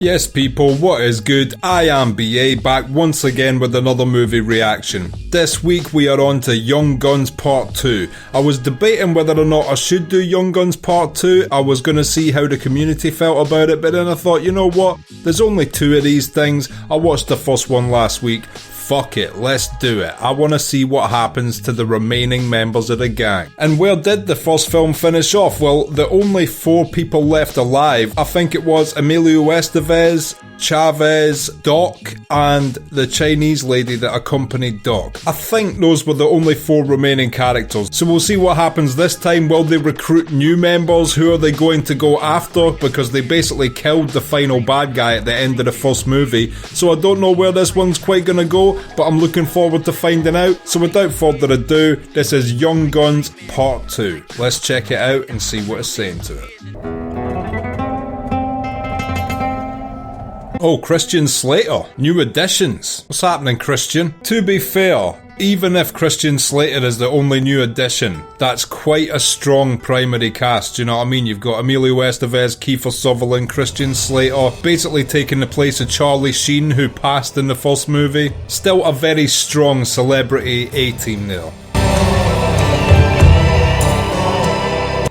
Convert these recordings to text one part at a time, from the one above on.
Yes people, what is good? I am BA, back once again with another movie reaction. This week we are on to Young Guns Part 2. I was debating whether or not I should do Young Guns Part 2. I was going to see how the community felt about it, but then I thought, you know what? There's only two of these things. I watched the first one last week. Fuck it, let's do it. I want to see what happens to the remaining members of the gang. And where did the first film finish off? Well, the only 4 people left alive, I think it was Emilio Estevez, Chavez, Doc, and the Chinese lady that accompanied Doc. I think those were the only 4 remaining characters. So we'll see what happens this time. Will they recruit new members? Who are they going to go after? Because they basically killed the final bad guy at the end of the first movie. So I don't know where this one's quite gonna go, but I'm looking forward to finding out. So without further ado, this is Young Guns Part 2. Let's check it out and see what it's saying to it. Oh, Christian Slater. New additions. What's happening, Christian? To be fair, even if Christian Slater is the only new addition, that's quite a strong primary cast, you know what I mean? You've got Emilio Estevez, Kiefer Sutherland, Christian Slater, basically taking the place of Charlie Sheen, who passed in the first movie. Still a very strong celebrity A-team there.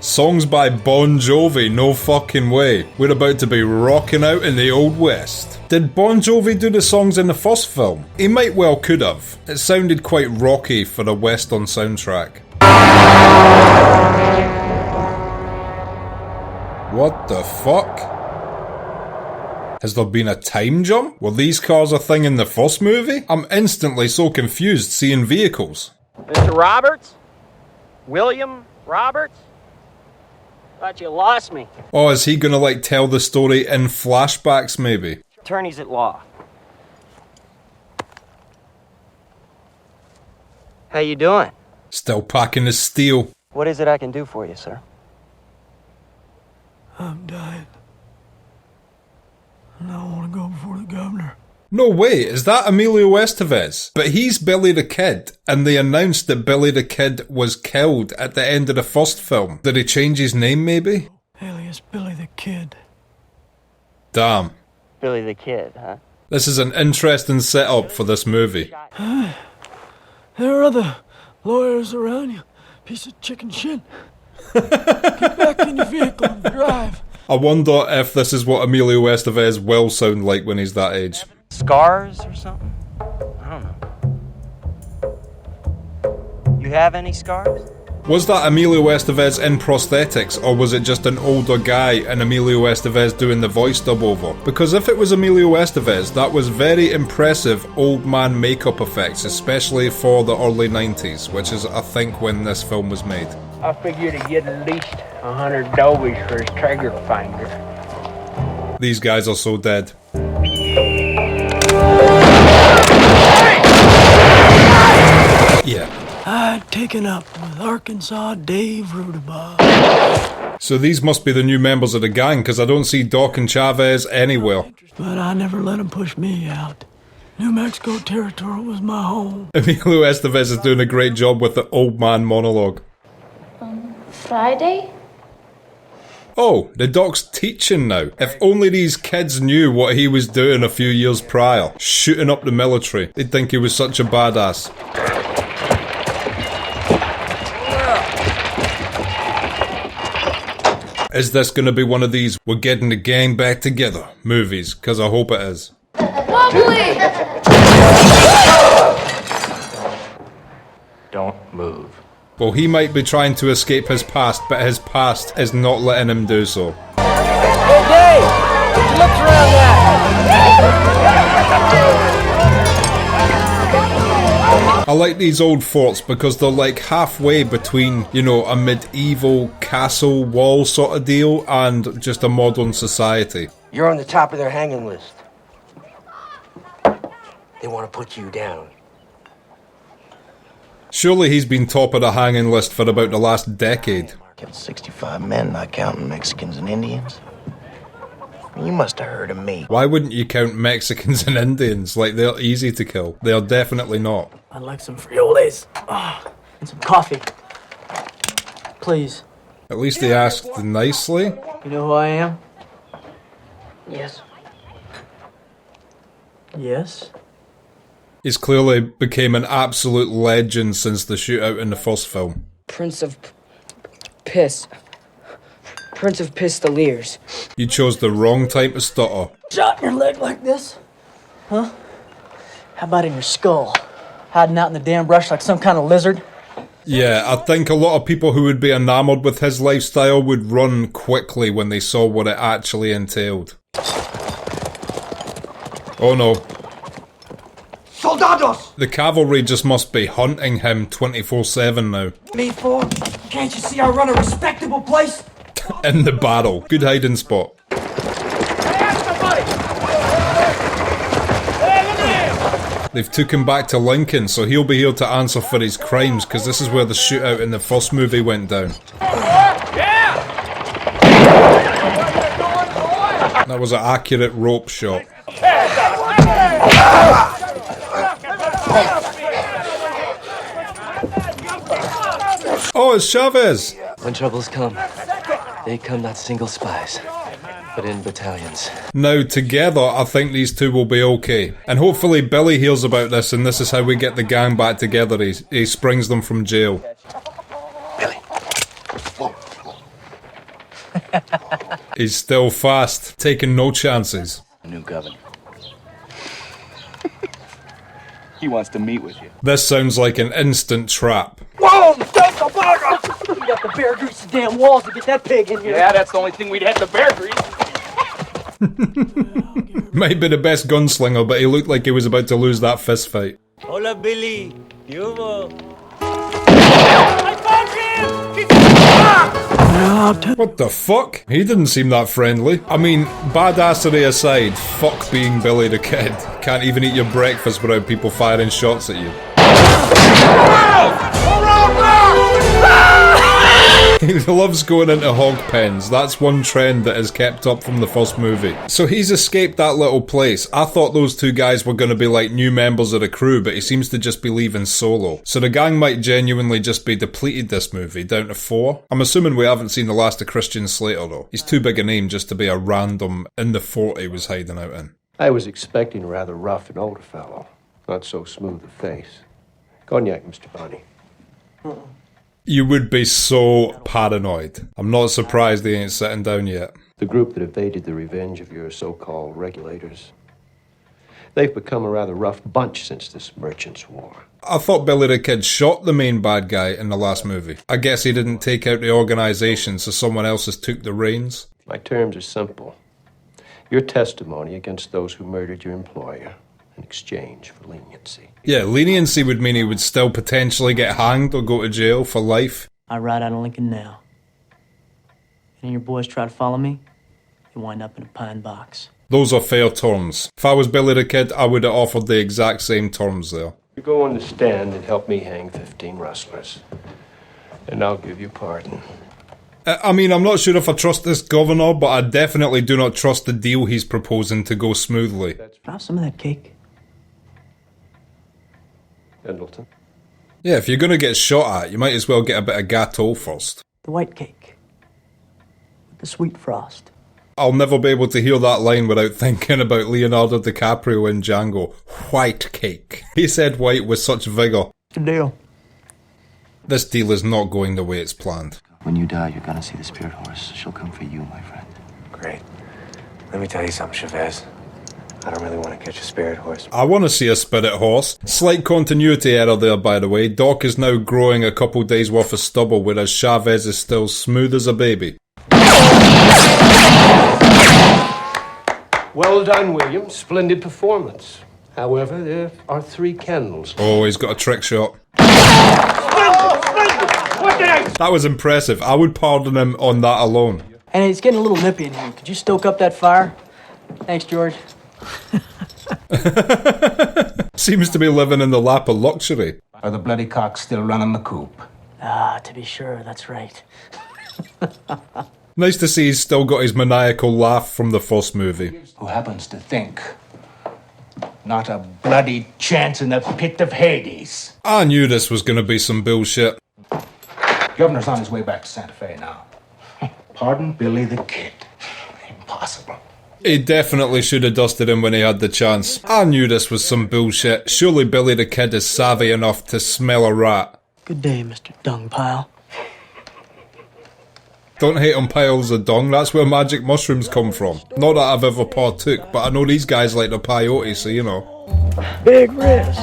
Songs by Bon Jovi, no fucking way. We're about to be rocking out in the Old West. Did Bon Jovi do the songs in the first film? He might well could have. It sounded quite rocky for a Western soundtrack. What the fuck? Has there been a time jump? Were these cars a thing in the first movie? I'm instantly so confused seeing vehicles. Mr. Roberts? William Roberts? Thought you lost me. Oh, is he gonna like tell the story in flashbacks maybe? Attorneys at law. How you doing? Still packing his steel. What is it I can do for you, sir? I'm dying. And I want to go before the governor. No way, is that Emilio Estevez? But he's Billy the Kid, and they announced that Billy the Kid was killed at the end of the first film. Did he change his name maybe? Alias Billy the Kid. Damn. Billy the Kid, huh? This is an interesting setup for this movie. There are other lawyers around you. Piece of chicken shit. Get back in your vehicle and drive. I wonder if this is what Emilio Estevez will sound like when he's that age. Scars or something? I don't know. You have any scars? Was that Emilio Estevez in prosthetics, or was it just an older guy and Emilio Estevez doing the voice dub over? Because if it was Emilio Estevez, that was very impressive old man makeup effects, especially for the early 90s, which is I think when this film was made. I figured he'd get at least 100 dobies for his trigger finger. These guys are so dead. Yeah. I'd taken up with Arkansas Dave Rudabaugh. So these must be the new members of the gang, because I don't see Doc and Chavez anywhere. But I never let him push me out. New Mexico territory was my home. Emilio Estevez is doing a great job with the old man monologue. Friday? Oh, the Doc's teaching now. If only these kids knew what he was doing a few years prior, shooting up the military. They'd think he was such a badass. Is this gonna be one of these we're getting the gang back together movies? Because I hope it is. Don't move. Well, he might be trying to escape his past, but his past is not letting him do so. Hey, Dave! Get your lips around that! I like these old forts because they're like halfway between, you know, a medieval castle wall sort of deal and just a modern society. You're on the top of their hanging list. They want to put you down. Surely he's been top of the hanging list for about the last decade. Killed 65 men, not counting Mexicans and Indians. You must have heard of me. Why wouldn't you count Mexicans and Indians? Like, they're easy to kill. They are definitely not. I'd like some frioles. And some coffee. Please. At least he asked nicely. You know who I am? Yes. Yes? He's clearly became an absolute legend since the shootout in the first film. Prince of Piss. Prince of Pistoliers. You chose the wrong time to stutter. Shot in your leg like this? Huh? How about in your skull? Hiding out in the damn brush like some kind of lizard? Yeah, I think a lot of people who would be enamoured with his lifestyle would run quickly when they saw what it actually entailed. Oh no. Soldados! The cavalry just must be hunting him 24/7 now. Me for? Can't you see I run a respectable place? In the barrel. Good hiding spot. They've took him back to Lincoln, so he'll be here to answer for his crimes, because this is where the shootout in the first movie went down. That was an accurate rope shot. Oh, it's Chavez! When troubles come, they come not single spies, but in battalions. Now, together, I think these two will be okay. And hopefully Billy hears about this, and this is how we get the gang back together. He springs them from jail. Billy. He's still fast, taking no chances. New governor. He wants to meet with you. This sounds like an instant trap. Whoa! Take the bugger! You got the bear grease the damn walls to get that pig in here. Yeah, that's the only thing we'd have to bear grease. Might be the best gunslinger, but he looked like he was about to lose that fist fight. Hola, Billy. What the fuck? He didn't seem that friendly. I mean, badassery aside, fuck being Billy the Kid. Can't even eat your breakfast without people firing shots at you. He loves going into hog pens. That's one trend that has kept up from the first movie. So he's escaped that little place. I thought those two guys were going to be like new members of the crew, but he seems to just be leaving solo. So the gang might genuinely just be depleted this movie, down to 4. I'm assuming we haven't seen the last of Christian Slater though. He's too big a name just to be a random in the fort he was hiding out in. I was expecting a rather rough and older fellow, not so smooth of face. Cognac, Mr. Bonnie. You would be so paranoid. I'm not surprised they ain't sitting down yet. The group that evaded the revenge of your so-called regulators. They've become a rather rough bunch since this Merchants' War. I thought Billy the Kid shot the main bad guy in the last movie. I guess he didn't take out the organisation, so someone else has took the reins. My terms are simple. Your testimony against those who murdered your employer in exchange for leniency. Yeah, leniency would mean he would still potentially get hanged or go to jail for life. I ride out of Lincoln now. And your boys try to follow me, you wind up in a pine box. Those are fair terms. If I was Billy the Kid, I would have offered the exact same terms there. You go on the stand and help me hang 15 rustlers. And I'll give you pardon. I mean, I'm not sure if I trust this governor, but I definitely do not trust the deal he's proposing to go smoothly. Have some of that cake. Pendleton. Yeah, if you're gonna get shot at, you might as well get a bit of gâteau first. The white cake. With the sweet frost. I'll never be able to hear that line without thinking about Leonardo DiCaprio in Django. White cake. He said white with such vigour. Good deal. This deal is not going the way it's planned. When you die, you're gonna see the spirit horse. She'll come for you, my friend. Great. Let me tell you something, Chavez. I don't really want to catch a spirit horse. I want to see a spirit horse. Slight continuity error there, by the way. Doc is now growing a couple days worth of stubble, whereas Chavez is still smooth as a baby. Well done, William. Splendid performance. However, there are 3 candles. Oh, he's got a trick shot. That was impressive. I would pardon him on that alone. And it's getting a little nippy in here. Could you stoke up that fire? Thanks, George. Seems to be living in the lap of luxury. Are the bloody cocks still running the coop? Ah, to be sure, that's right. Nice to see he's still got his maniacal laugh from the first movie. Who happens to think? Not a bloody chance in the pit of Hades. I knew this was going to be some bullshit. Governor's on his way back to Santa Fe now. Pardon Billy the Kid. Impossible. He definitely should have dusted him when he had the chance. I knew this was some bullshit. Surely Billy the Kid is savvy enough to smell a rat. Good day, Mr. Dung Pile. Don't hate on piles of dung, that's where magic mushrooms come from. Not that I've ever partook, but I know these guys like the peyote, so you know. Big wrist.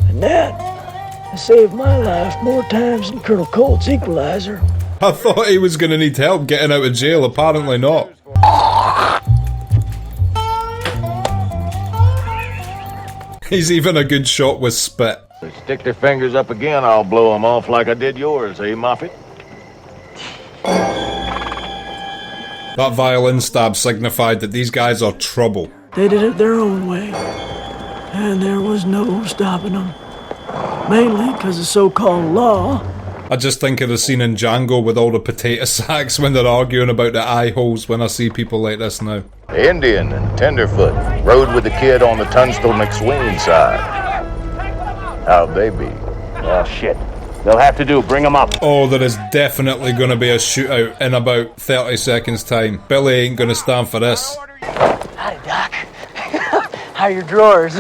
And that has saved my life more times than Colonel Colt's equalizer. I thought he was gonna need help getting out of jail, apparently not. He's even a good shot with spit. They stick their fingers up again, I'll blow them off like I did yours, eh, Moffat? That violin stab signified that these guys are trouble. They did it their own way, and there was no stopping them. Mainly because of so-called law. I just think of the scene in Django with all the potato sacks when they're arguing about the eye holes when I see people like this now. The Indian and Tenderfoot rode with the kid on the Tunstall McSween side. How'd they be? Oh, shit. They'll have to do. Bring them up. Oh, there is definitely going to be a shootout in about 30 seconds time. Billy ain't going to stand for this. Howdy, Doc. How are your drawers?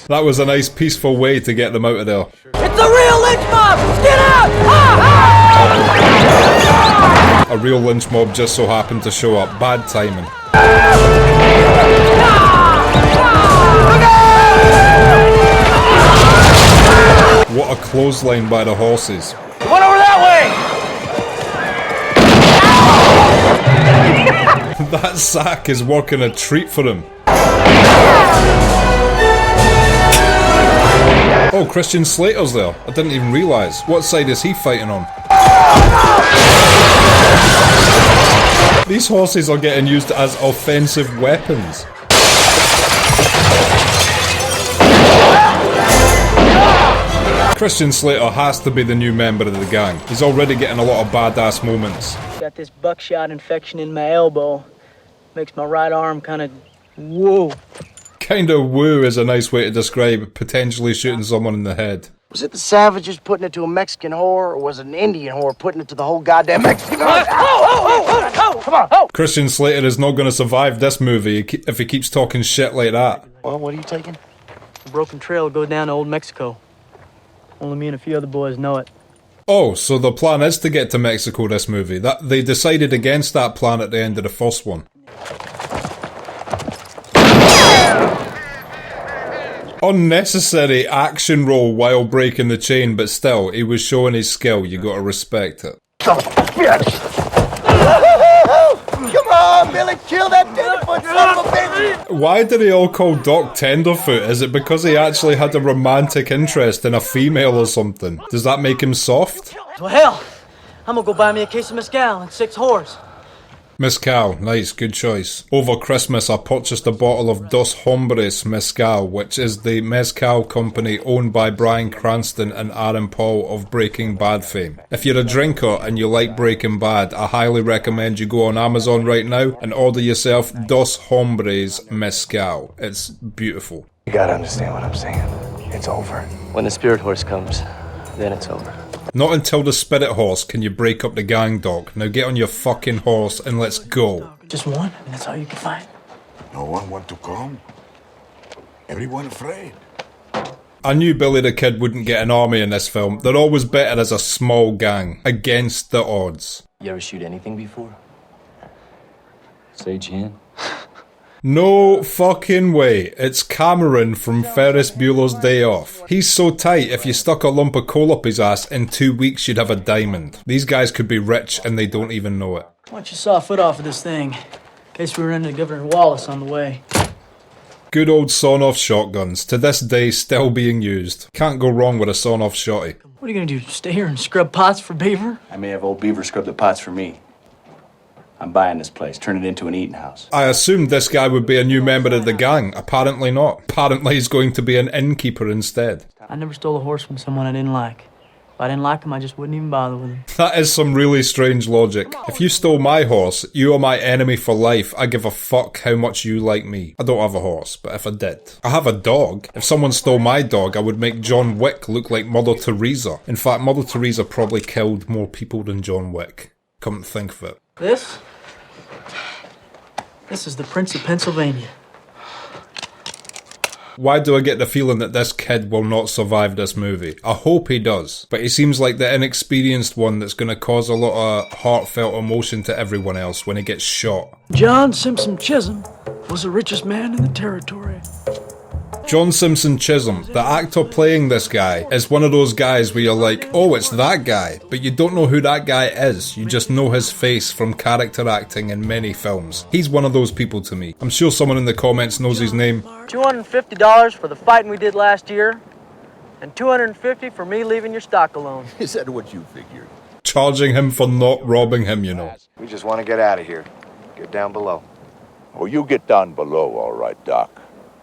That was a nice peaceful way to get them out of there. It's a real lynch mob! Get out! A real lynch mob just so happened to show up. Bad timing. What a clothesline by the horses. One over that way! That sack is working a treat for him. Oh, Christian Slater's there. I didn't even realise. What side is he fighting on? These horses are getting used as offensive weapons. Christian Slater has to be the new member of the gang. He's already getting a lot of badass moments. Got this buckshot infection in my elbow. Makes my right arm kind of whoa. Kinda woo is a nice way to describe potentially shooting someone in the head. Was it the savages putting it to a Mexican whore, or was it an Indian whore putting it to the whole goddamn Mexican whore? Come on! Christian Slater is not going to survive this movie if he keeps talking shit like that. Well, what are you taking? The broken trail goes down to Old Mexico. Only me and a few other boys know it. Oh, so the plan is to get to Mexico this movie. That they decided against that plan at the end of the first one. Unnecessary action roll while breaking the chain, but still, he was showing his skill. You gotta respect it. Come on, Billy, kill that Tenderfoot son of a bitch! Why did he all call Doc Tenderfoot? Is it because he actually had a romantic interest in a female or something? Does that make him soft? Well, hell, I'm gonna go buy me a case of mezcal and 6 whores. Mezcal, nice, good choice. Over Christmas I purchased a bottle of Dos Hombres Mezcal, which is the mezcal company owned by Bryan Cranston and Aaron Paul of Breaking Bad fame. If you're a drinker and you like Breaking Bad, I highly recommend you go on Amazon right now and order yourself Dos Hombres Mezcal. It's beautiful. You gotta understand what I'm saying. It's over. When the spirit horse comes, then it's over. Not until the spirit horse can you break up the gang, Doc. Now get on your fucking horse and let's go. Just one, and that's all you can find. No one want to come. Everyone afraid. I knew Billy the Kid wouldn't get an army in this film. They're always better as a small gang, against the odds. You ever shoot anything before? Sage hand? No fucking way. It's Cameron from Ferris Bueller's Day Off. He's so tight, if you stuck a lump of coal up his ass, in 2 weeks you'd have a diamond. These guys could be rich and they don't even know it. Why don't you saw a foot off of this thing? In case we run into Governor Wallace on the way. Good old sawn-off shotguns, to this day still being used. Can't go wrong with a sawn-off shotty. What are you gonna do, stay here and scrub pots for Beaver? I may have old Beaver scrub the pots for me. I'm buying this place, turn it into an eating house. I assumed this guy would be a new member of the gang. Apparently not. Apparently he's going to be an innkeeper instead. I never stole a horse from someone I didn't like. If I didn't like him, I just wouldn't even bother with him. That is some really strange logic. If you stole my horse, you are my enemy for life. I give a fuck how much you like me. I don't have a horse, but if I did. I have a dog. If someone stole my dog, I would make John Wick look like Mother Teresa. In fact, Mother Teresa probably killed more people than John Wick. Come to think of it. This This is the Prince of Pennsylvania. Why do I get the feeling that this kid will not survive this movie? I hope he does, but he seems like the inexperienced one that's going to cause a lot of heartfelt emotion to everyone else when he gets shot. John Simpson Chisholm was the richest man in the territory. John Simpson Chisholm, the actor playing this guy, is one of those guys where you're like, oh, it's that guy, but you don't know who that guy is. You just know his face from character acting in many films. He's one of those people to me. I'm sure someone in the comments knows his name. $250 for the fighting we did last year, and $250 for me leaving your stock alone. Is that what you figured? Charging him for not robbing him, you know. We just want to get out of here. Get down below. Oh, you get down below, all right, Doc.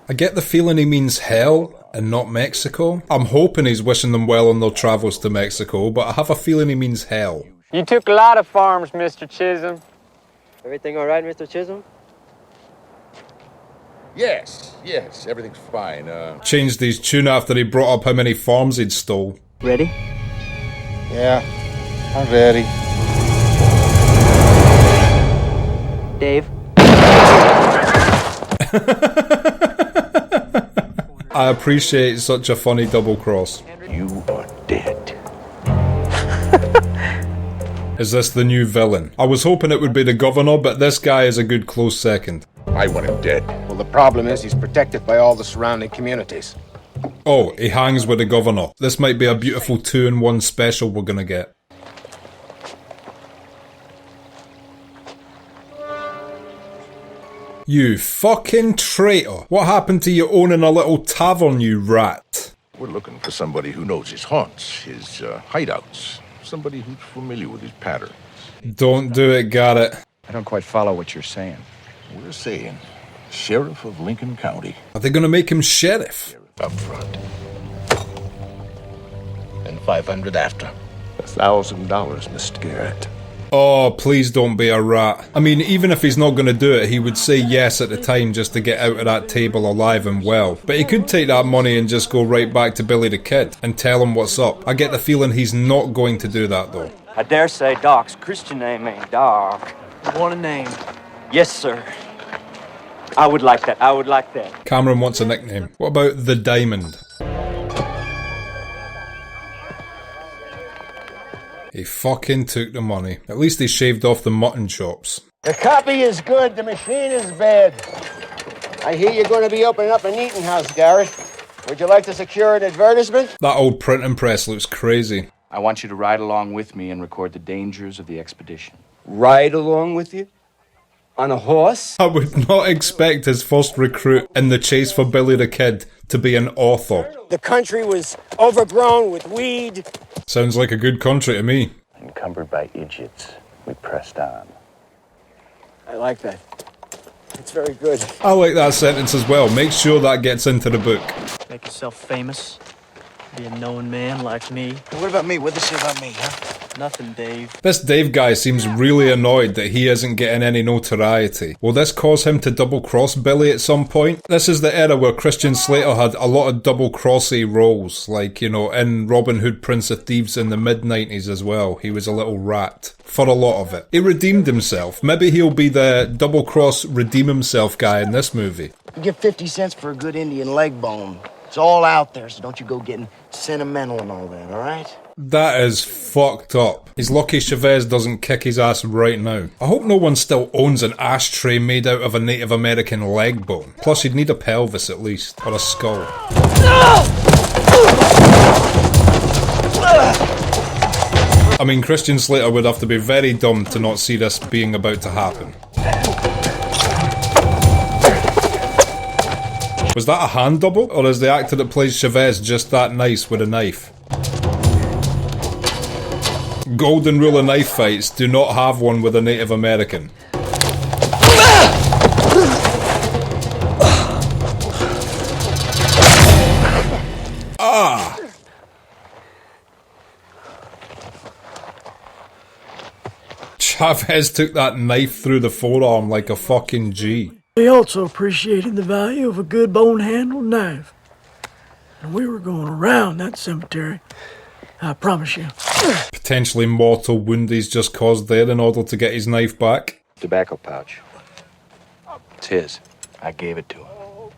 I get the feeling he means hell and not Mexico. I'm hoping he's wishing them well on their travels to Mexico, but I have a feeling he means hell. You took a lot of farms, Mr. Chisholm. Everything all right, Mr. Chisholm? Yes, everything's fine. Changed his tune after he brought up how many farms he'd stole. Ready? Yeah, I'm ready. Dave? I appreciate such a funny double cross. You are dead. Is this the new villain? I was hoping it would be the governor, but this guy is a good close second. I want him dead. Well, the problem is he's protected by all the surrounding communities. Oh, he hangs with the governor. This might be a beautiful 2-in-1 special we're gonna get. You fucking traitor! What happened to you owning a little tavern, you rat? We're looking for somebody who knows his haunts, his hideouts. Somebody who's familiar with his patterns. Don't do it, Garrett. I don't quite follow what you're saying. We're saying Sheriff of Lincoln County. Are they gonna make him sheriff? Up front. And 500 after. $1,000, Mr. Garrett. Oh, please don't be a rat. I mean, even if he's not going to do it, he would say yes at the time just to get out of that table alive and well. But he could take that money and just go right back to Billy the Kid and tell him what's up. I get the feeling he's not going to do that though. I dare say Doc's Christian name ain't Doc. You want a name? Yes, sir. I would like that. Cameron wants a nickname. What about the Diamond? He fucking took the money. At least he shaved off the mutton chops. The copy is good, the machine is bad. I hear you're going to be opening up an eating house, Garrett. Would you like to secure an advertisement? That old printing press looks crazy. I want you to ride along with me and record the dangers of the expedition. Ride along with you? On a horse? I would not expect his first recruit in the chase for Billy the Kid to be an author. The country was overgrown with weed. Sounds like a good country to me. Encumbered by idiots, we pressed on. I like that. It's very good. I like that sentence as well. Make sure that gets into the book. Make yourself famous. Be a known man like me. What about me? What'd they say about me, huh? Nothing, Dave. This Dave guy seems really annoyed that he isn't getting any notoriety. Will this cause him to double-cross Billy at some point? This is the era where Christian Slater had a lot of double-crossy roles, like, you know, in Robin Hood, Prince of Thieves in the mid-90s as well. He was a little rat for a lot of it. He redeemed himself. Maybe he'll be the double-cross redeem himself guy in this movie. You get 50 cents for a good Indian leg bone. It's all out there, so don't you go getting sentimental and all that, all right? That is fucked up. He's lucky Chavez doesn't kick his ass right now. I hope no one still owns an ashtray made out of a Native American leg bone. Plus you'd need a pelvis at least, or a skull. I mean, Christian Slater would have to be very dumb to not see this being about to happen. Was that a hand double? Or is the actor that plays Chavez just that nice with a knife? Golden rule of knife fights: do not have one with a Native American. Ah! Chavez took that knife through the forearm like a fucking G. They also appreciated the value of a good bone-handled knife. And we were going around that cemetery, I promise you. Potentially mortal wound he's just caused there in order to get his knife back. Tobacco pouch. It's his. I gave it to him.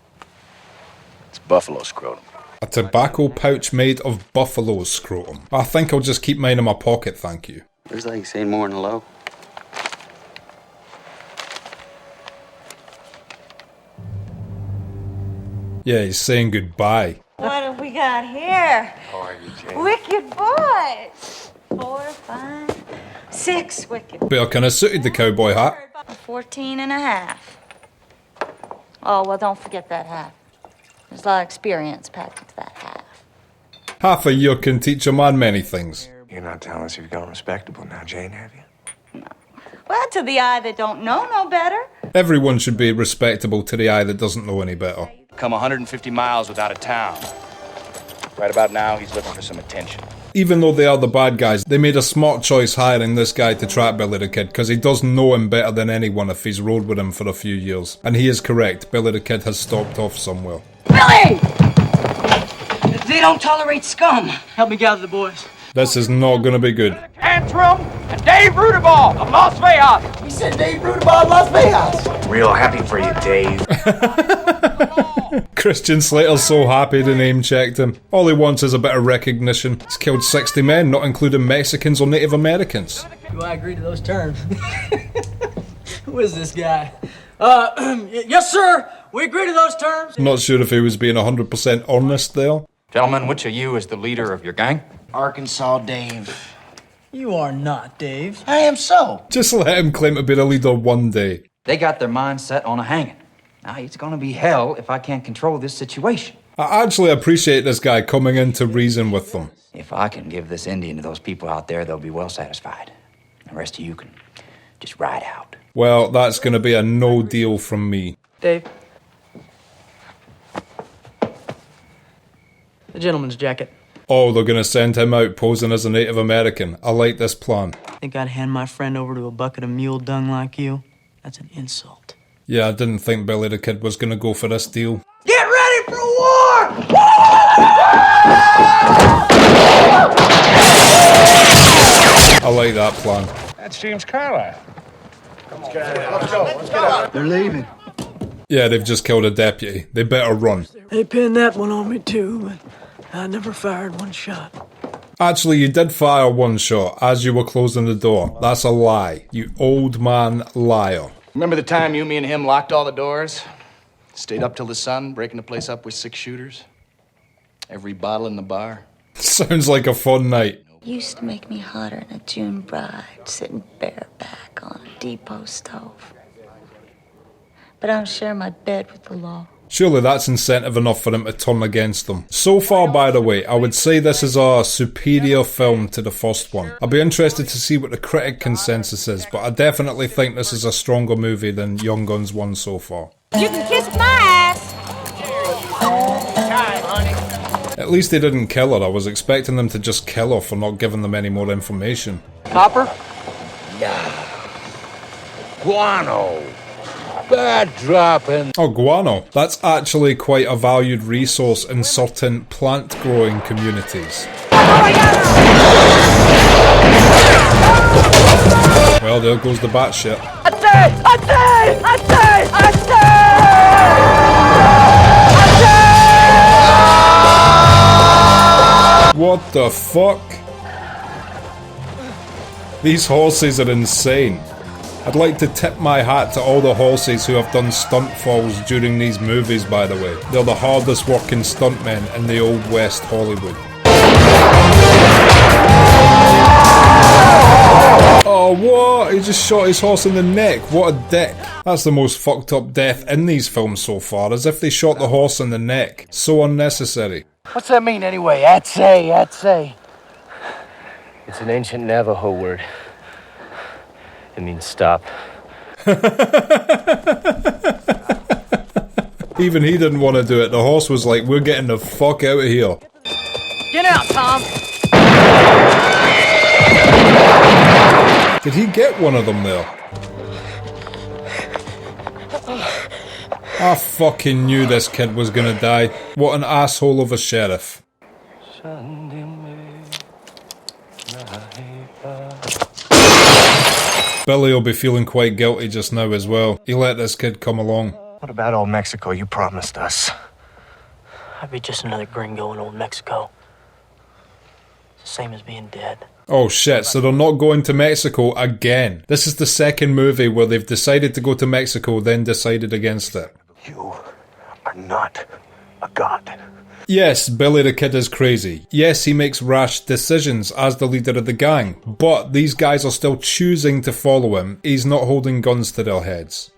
It's buffalo scrotum. A tobacco pouch made of buffalo scrotum. I think I'll just keep mine in my pocket, thank you. Looks like he's saying more than hello. Yeah, he's saying goodbye. What have we got here? How are you, Jane? Wicked boys. 4, 5, 6 wicked. Better kind of suited the cowboy hat. 14 and a half. Oh, well, don't forget that half. There's a lot of experience packed into that half. Half a year can teach a man many things. You're not telling us you've gone respectable now, Jane, have you? Well, to the eye that don't know no better. Everyone should be respectable to the eye that doesn't know any better. Come 150 miles without a town. Right about now, he's looking for some attention. Even though they are the bad guys, they made a smart choice hiring this guy to track Billy the Kid, because he does know him better than anyone if he's rode with him for a few years. And he is correct, Billy the Kid has stopped off somewhere. Billy! They don't tolerate scum. Help me gather the boys. This is not gonna be good. Antrim and Dave Rudeball of Las Vegas. He said Dave Rudeball of Las Vegas. Real happy for you, Dave. Christian Slater's so happy the name checked him. All he wants is a bit of recognition. He's killed 60 men, not including Mexicans or Native Americans. Do I agree to those terms? Who is this guy? Yes, sir. We agree to those terms. Not sure if he was being 100% honest there. Gentlemen, which of you is the leader of your gang? Arkansas Dave. You are not, Dave. I am so. Just let him claim to be the leader one day. They got their mind set on a hanging. Now, it's gonna be hell if I can't control this situation. I actually appreciate this guy coming in to reason with them. If I can give this Indian to those people out there, they'll be well satisfied. The rest of you can just ride out. Well, that's going to be a no deal from me. Dave. The gentleman's jacket. Oh, they're going to send him out posing as a Native American. I like this plan. Think I'd hand my friend over to a bucket of mule dung like you? That's an insult. Yeah, I didn't think Billy the Kid was going to go for this deal. Get ready for war! I like that plan. That's James Carlisle. Let's go. They're leaving. Yeah, they've just killed a deputy. They better run. They pinned that one on me too, but I never fired one shot. Actually, you did fire one shot as you were closing the door. That's a lie. You old man liar. Remember the time you, me, and him locked all the doors? Stayed up till the sun, breaking the place up with 6 shooters? Every bottle in the bar? Sounds like a fun night. Used to make me hotter than a June bride, sitting bareback on a depot stove. But I don't share my bed with the law. Surely that's incentive enough for him to turn against them. So far, by the way, I would say this is a superior film to the first one. I'll be interested to see what the critic consensus is, but I definitely think this is a stronger movie than Young Guns 1 so far. You can kiss my ass! At least they didn't kill her. I was expecting them to just kill her for not giving them any more information. Copper? Yeah. Guano. Bad dropping. Oh, guano. That's actually quite a valued resource in certain plant-growing communities. Well, there goes the bat shit. What the fuck? These horses are insane. I'd like to tip my hat to all the horses who have done stunt falls during these movies, by the way. They're the hardest working stuntmen in the old West Hollywood. Oh, what? He just shot his horse in the neck. What a dick. That's the most fucked up death in these films so far, as if they shot the horse in the neck. So unnecessary. What's that mean anyway? Atse. It's an ancient Navajo word. It means stop. Even he didn't want to do it. The horse was like, we're getting the fuck out of here. Get out, Tom! Did he get one of them there? I fucking knew this kid was gonna die. What an asshole of a sheriff. Billy will be feeling quite guilty just now as well. He let this kid come along. What about old Mexico you promised us? I'd be just another gringo in old Mexico. It's the same as being dead. Oh shit, so they're not going to Mexico again. This is the second movie where they've decided to go to Mexico, then decided against it. You are not a god. Yes, Billy the Kid is crazy. Yes, he makes rash decisions as the leader of the gang. But these guys are still choosing to follow him. He's not holding guns to their heads.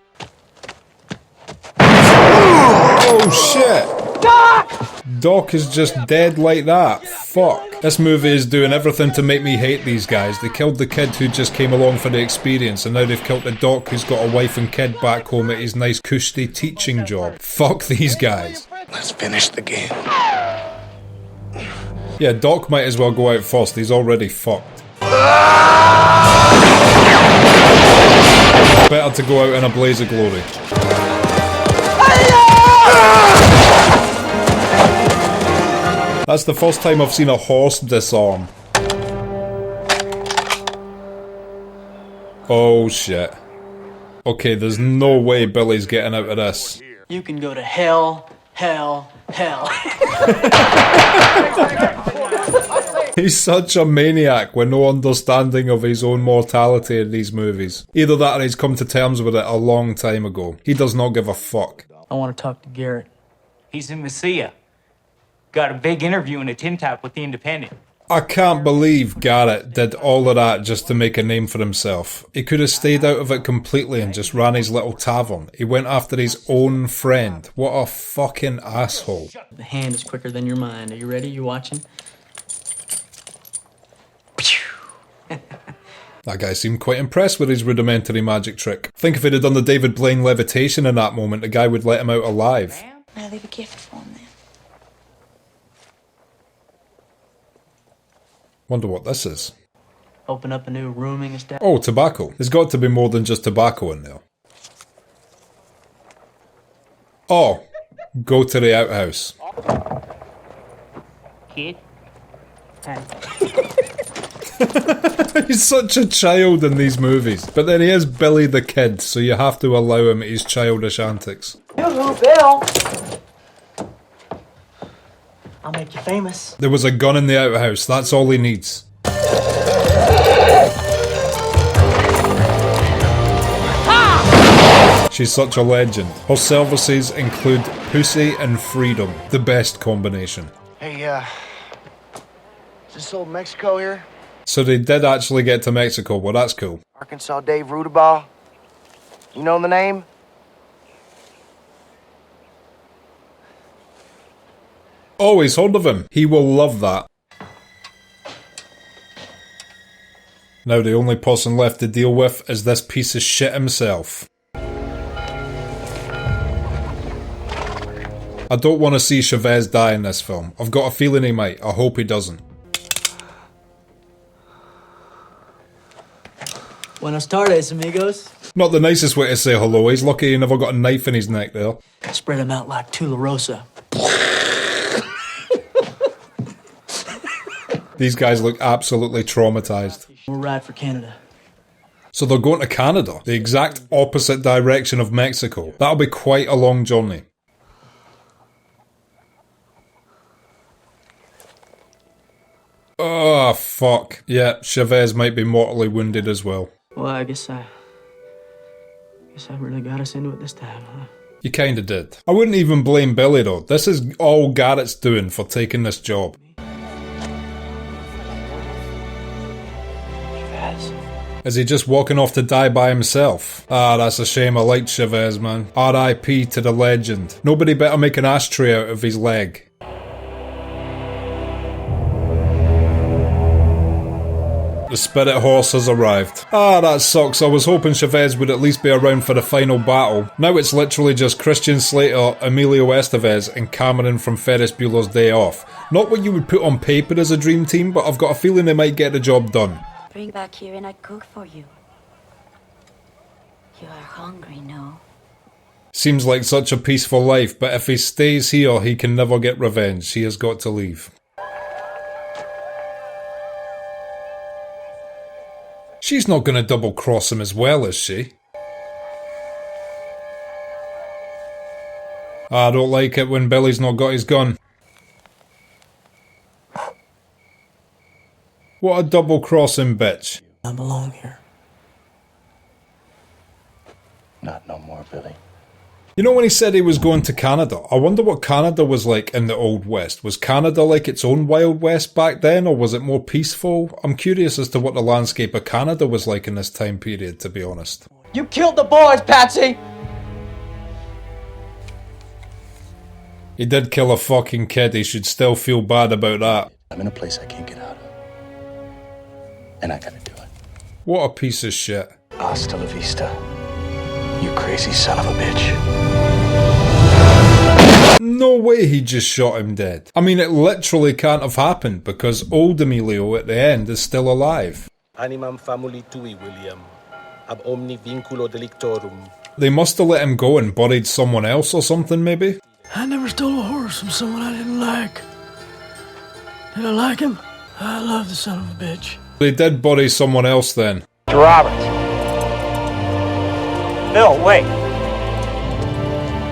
Oh shit! Doc is just dead like that. Fuck. This movie is doing everything to make me hate these guys. They killed the kid who just came along for the experience, and now they've killed the doc who's got a wife and kid back home at his nice cushy teaching job. Fuck these guys. Let's finish the game. Yeah, Doc might as well go out first. He's already fucked. Better to go out in a blaze of glory. That's the first time I've seen a horse disarm. Oh shit. Okay, there's no way Billy's getting out of this. You can go to hell, hell, hell. He's such a maniac with no understanding of his own mortality in these movies. Either that or he's come to terms with it a long time ago. He does not give a fuck. I want to talk to Garrett. He's in Mesilla. Got a big interview in a tin type with The Independent. I can't believe Garrett did all of that just to make a name for himself. He could have stayed out of it completely and just ran his little tavern. He went after his own friend. What a fucking asshole. The hand is quicker than your mind. Are you ready? You watching? That guy seemed quite impressed with his rudimentary magic trick. I think if he'd have done the David Blaine levitation in that moment, the guy would let him out alive. I'll leave a gift for him then. Wonder what this is. Open up a new rooming establishment. Oh, tobacco. There's got to be more than just tobacco in there. Oh, go to the outhouse. Kid? He's such a child in these movies. But then he is Billy the Kid, so you have to allow him his childish antics. Yoo-hoo, Bill! I'll make you famous. There was a gun in the outhouse, that's all he needs. She's such a legend. Her services include pussy and freedom. The best combination. Hey, is this old Mexico here? So they did actually get to Mexico, well that's cool. Arkansas Dave Rudaball? You know the name? Always heard of him. He will love that. Now the only person left to deal with is this piece of shit himself. I don't want to see Chavez die in this film. I've got a feeling he might. I hope he doesn't. Buenas tardes, amigos. Not the nicest way to say hello. He's lucky he never got a knife in his neck there. Spread them out like Tularosa. These guys look absolutely traumatized. We'll ride for Canada. So they're going to Canada, the exact opposite direction of Mexico. That'll be quite a long journey. Oh, fuck. Yeah, Chavez might be mortally wounded as well. Well, I guess I really got us into it this time, huh? You kinda did. I wouldn't even blame Billy though. This is all Garrett's doing for taking this job. Is he just walking off to die by himself? Ah, that's a shame. I liked Chavez, man. R.I.P. to the legend. Nobody better make an ashtray out of his leg. The spirit horse has arrived. Ah, that sucks. I was hoping Chavez would at least be around for the final battle. Now it's literally just Christian Slater, Emilio Estevez, and Cameron from Ferris Bueller's Day Off. Not what you would put on paper as a dream team, but I've got a feeling they might get the job done. Bring back here and I cook for you. You are hungry, no? Seems like such a peaceful life, but if he stays here, he can never get revenge. He has got to leave. She's not gonna double cross him as well, is she? I don't like it when Billy's not got his gun. What a double crossing bitch. I belong here. Not no more, Billy. You know when he said he was going to Canada? I wonder what Canada was like in the Old West. Was Canada like its own Wild West back then, or was it more peaceful? I'm curious as to what the landscape of Canada was like in this time period, to be honest. You killed the boys, Patsy! He did kill a fucking kid, he should still feel bad about that. I'm in a place I can't get out of. And I gotta do it. What a piece of shit. Hasta la vista, you crazy son of a bitch. No way he just shot him dead. I mean, it literally can't have happened because old Emilio at the end is still alive. Animam famuli tui, William. Ab omni vinculo delictorum. They must have let him go and buried someone else or something, maybe? I never stole a horse from someone I didn't like. Did I like him? I love the son of a bitch. They did bury someone else then. Roberts. Bill, wait.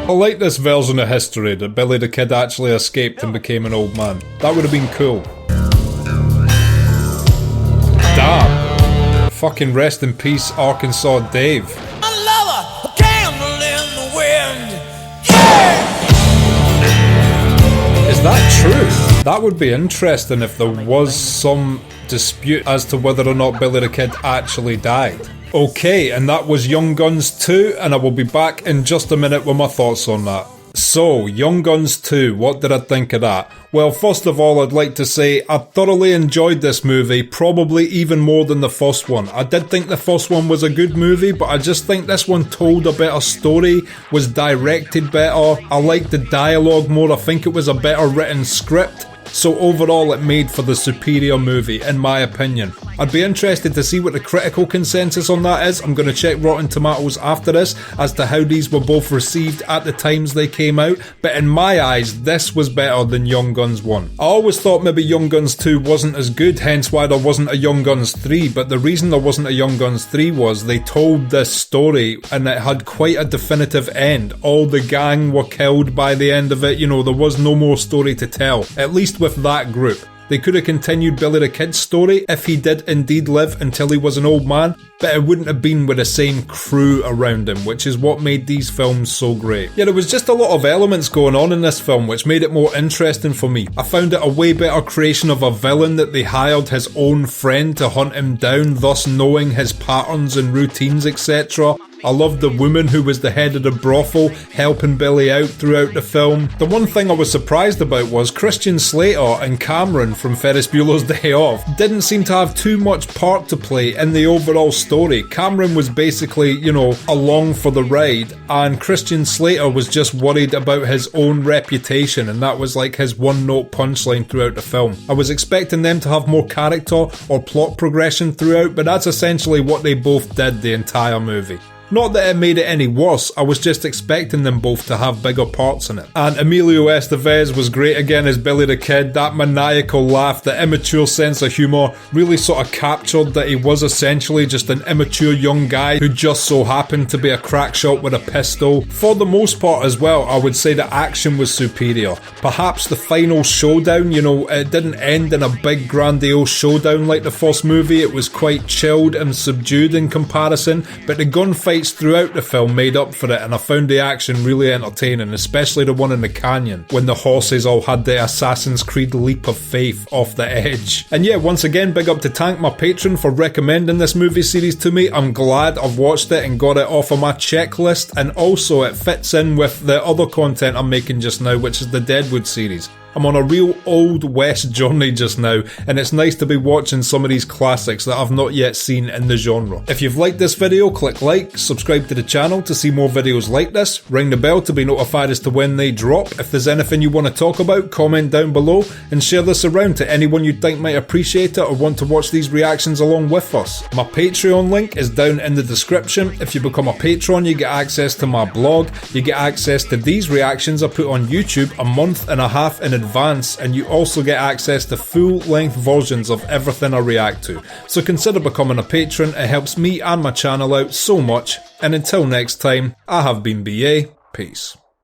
I like this version of history that Billy the Kid actually escaped and became an old man. That would have been cool. Damn. Fucking rest in peace, Arkansas Dave. Is that true? That would be interesting if there was some dispute as to whether or not Billy the Kid actually died. Okay, and that was Young Guns 2, and I will be back in just a minute with my thoughts on that. So, Young Guns 2, what did I think of that? Well, first of all, I'd like to say I thoroughly enjoyed this movie, probably even more than the first one. I did think the first one was a good movie, but I just think this one told a better story, was directed better, I liked the dialogue more, I think it was a better written script. So overall it made for the superior movie, in my opinion. I'd be interested to see what the critical consensus on that is. I'm going to check Rotten Tomatoes after this as to how these were both received at the times they came out, but in my eyes this was better than Young Guns 1. I always thought maybe Young Guns 2 wasn't as good, hence why there wasn't a Young Guns 3, but the reason there wasn't a Young Guns 3 was they told this story and it had quite a definitive end. All the gang were killed by the end of it, you know, there was no more story to tell, at least with that group. They could have continued Billy the Kid's story if he did indeed live until he was an old man, but it wouldn't have been with the same crew around him, which is what made these films so great. Yeah, there was just a lot of elements going on in this film which made it more interesting for me. I found it a way better creation of a villain that they hired his own friend to hunt him down, thus knowing his patterns and routines, etc. I loved the woman who was the head of the brothel helping Billy out throughout the film. The one thing I was surprised about was Christian Slater and Cameron from Ferris Bueller's Day Off didn't seem to have too much part to play in the overall story. Cameron was basically, you know, along for the ride, and Christian Slater was just worried about his own reputation, and that was like his one-note punchline throughout the film. I was expecting them to have more character or plot progression throughout, but that's essentially what they both did the entire movie. Not that it made it any worse, I was just expecting them both to have bigger parts in it. And Emilio Estevez was great again as Billy the Kid. That maniacal laugh, the immature sense of humour really sort of captured that he was essentially just an immature young guy who just so happened to be a crack shot with a pistol. For the most part as well, I would say the action was superior. Perhaps the final showdown, you know, it didn't end in a big grandiose showdown like the first movie. It was quite chilled and subdued in comparison, but the gunfight throughout the film made up for it, and I found the action really entertaining, especially the one in the canyon when the horses all had the Assassin's Creed leap of faith off the edge. And yeah, once again, big up to Tank, my patron, for recommending this movie series to me. I'm glad I've watched it and got it off of my checklist, and also it fits in with the other content I'm making just now, which is the Deadwood series. I'm on a real old west journey just now, and it's nice to be watching some of these classics that I've not yet seen in the genre. If you've liked this video, click like, subscribe to the channel to see more videos like this, ring the bell to be notified as to when they drop. If there's anything you want to talk about, comment down below, and share this around to anyone you think might appreciate it or want to watch these reactions along with us. My Patreon link is down in the description. If you become a patron, you get access to my blog, you get access to these reactions I put on YouTube a month and a half in advance, and you also get access to full-length versions of everything I react to. So consider becoming a patron, it helps me and my channel out so much, and until next time, I have been BA, peace.